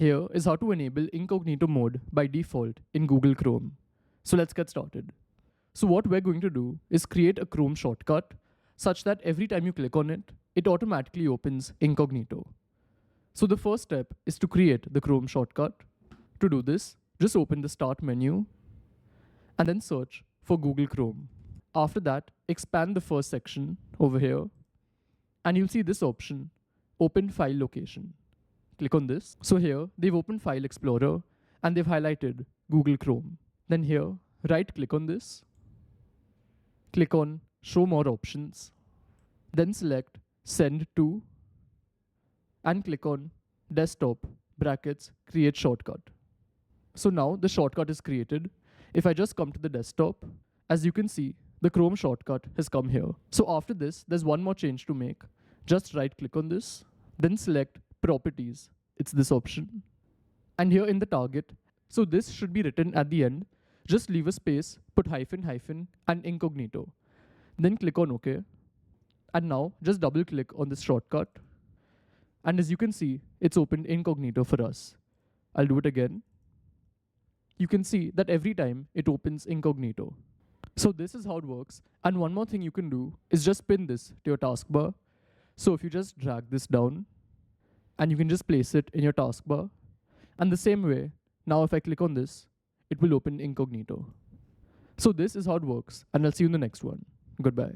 Here is how to enable incognito mode by default in Google Chrome. So let's get started. So what we're going to do is create a Chrome shortcut such that every time you click on it, it automatically opens incognito. So the first step is to create the Chrome shortcut. To do this, just open the Start menu and then search for Google Chrome. After that, expand the first section over here and you'll see this option, Open File Location. Click on this. So here, they've opened File Explorer and they've highlighted Google Chrome. Then here, right-click on this. Click on Show More Options. Then select Send To and click on Desktop brackets Create Shortcut. So now the shortcut is created. If I just come to the desktop, as you can see, the Chrome shortcut has come here. So after this, there's one more change to make. Just right-click on this, then select Properties. It's this option. And here in the target, so this should be written at the end. Just leave a space, put hyphen hyphen and incognito. Then click on OK. And now just double click on this shortcut. And as you can see, it's opened incognito for us. I'll do it again. You can see that every time it opens incognito. So this is how it works. And one more thing you can do is just pin this to your taskbar. So if you just drag this down and you can just place it in your taskbar. And the same way, now if I click on this, it will open incognito. So this is how it works. And I'll see you in the next one. Goodbye.